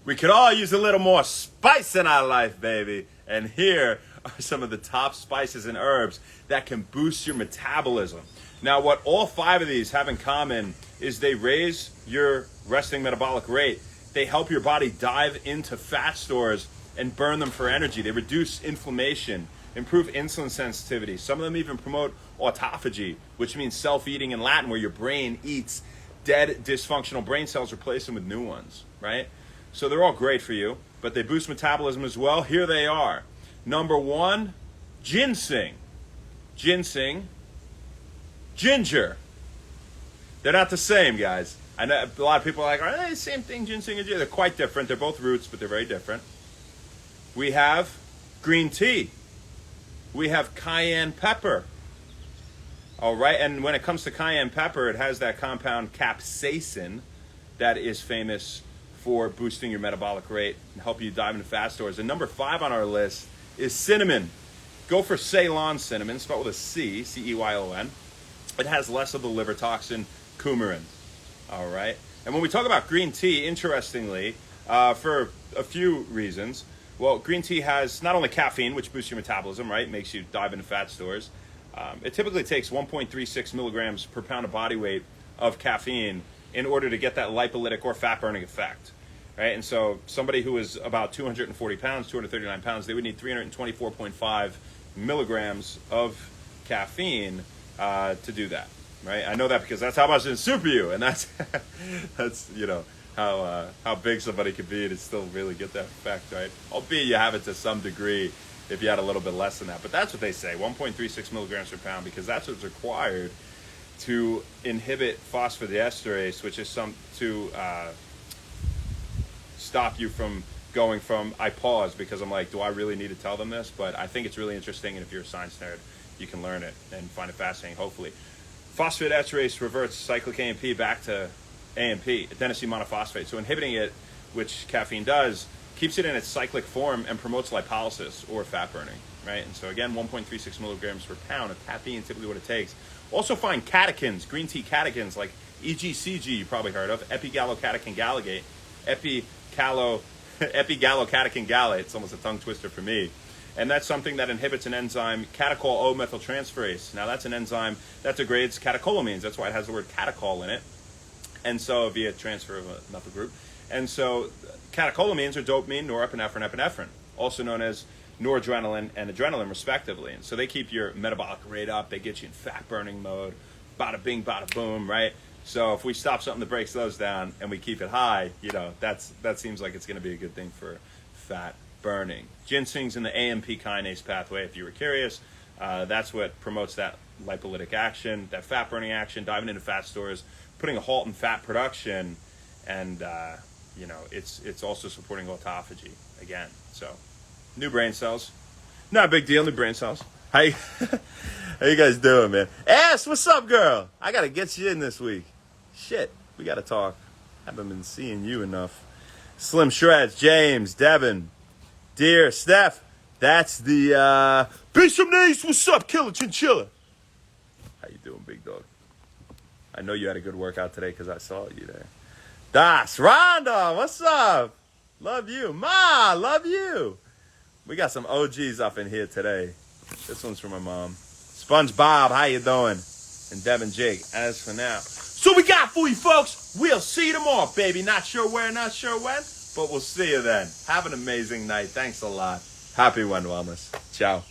We could all use a little more spice in our life, baby. And here are some of the top spices and herbs that can boost your metabolism. Now, what all 5 of these have in common is they raise your resting metabolic rate. They help your body dive into fat stores and burn them for energy. They reduce inflammation, improve insulin sensitivity. Some of them even promote autophagy, which means self-eating in Latin, where your brain eats dead, dysfunctional brain cells, replace them with new ones, right? So they're all great for you, but they boost metabolism as well. Here they are. Number 1, ginseng. Ginseng, ginger. They're not the same, guys. I know a lot of people are like, are they the same thing, ginseng and ginger? They're quite different. They're both roots, but they're very different. We have green tea. We have cayenne pepper. All right, and when it comes to cayenne pepper, it has that compound capsaicin that is famous for boosting your metabolic rate and help you dive into fat stores. And number 5 on our list is cinnamon. Go for Ceylon cinnamon, spelled with a C, C-E-Y-L-O-N. It has less of the liver toxin coumarin. All right, and when we talk about green tea, interestingly, for a few reasons. Well, green tea has not only caffeine, which boosts your metabolism, right? Makes you dive into fat stores. It typically takes 1.36 milligrams per pound of body weight of caffeine in order to get that lipolytic or fat burning effect, right? And so somebody who is about 240 pounds, 239 pounds, they would need 324.5 milligrams of caffeine to do that, right? I know that because that's how much in Super You, and that's you know how big somebody could be to still really get that effect, right? Albeit you have it to some degree if you had a little bit less than that, but that's what they say, 1.36 milligrams per pound, because that's what's required to inhibit phosphodiesterase, which is to stop you from going from, I pause because I'm like, do I really need to tell them this? But I think it's really interesting, and if you're a science nerd, you can learn it and find it fascinating, hopefully. Phosphodiesterase reverts cyclic AMP back to AMP, adenosine monophosphate. So inhibiting it, which caffeine does, keeps it in its cyclic form and promotes lipolysis or fat burning, right? And so again, 1.36 milligrams per pound of caffeine, typically what it takes. Also find catechins, green tea catechins like EGCG, you probably heard of, epigallocatechin gallate, epigallocatechin gallate. It's almost a tongue twister for me. And that's something that inhibits an enzyme, catechol O-methyltransferase. Now that's an enzyme that degrades catecholamines. That's why it has the word catechol in it. And so via transfer of a methyl group. And so catecholamines are dopamine, norepinephrine, epinephrine, also known as noradrenaline and adrenaline, respectively. And so they keep your metabolic rate up. They get you in fat burning mode. Bada bing, bada boom, right? So if we stop something that breaks those down and we keep it high, that seems like it's going to be a good thing for fat burning. Ginseng's in the AMP kinase pathway, if you were curious. That's what promotes that lipolytic action, that fat burning action, diving into fat stores, putting a halt in fat production, and it's also supporting autophagy again. So new brain cells, not a big deal. New brain cells. How you guys doing, man? Ass, what's up, girl? I gotta get you in this week. Shit, we gotta talk. Haven't been seeing you enough. Slim Shreds, James, Devin, Dear Steph. That's the Beast from the East. What's up, Killer Chinchilla? How you doing, big dog? I know you had a good workout today because I saw you there. Das, Rhonda, what's up? Love you. Ma, love you. We got some OGs up in here today. This one's from my mom. SpongeBob, how you doing? And Devin Jake, as for now. So we got for you, folks. We'll see you tomorrow, baby. Not sure where, not sure when, but we'll see you then. Have an amazing night. Thanks a lot. Happy Wellness. Ciao.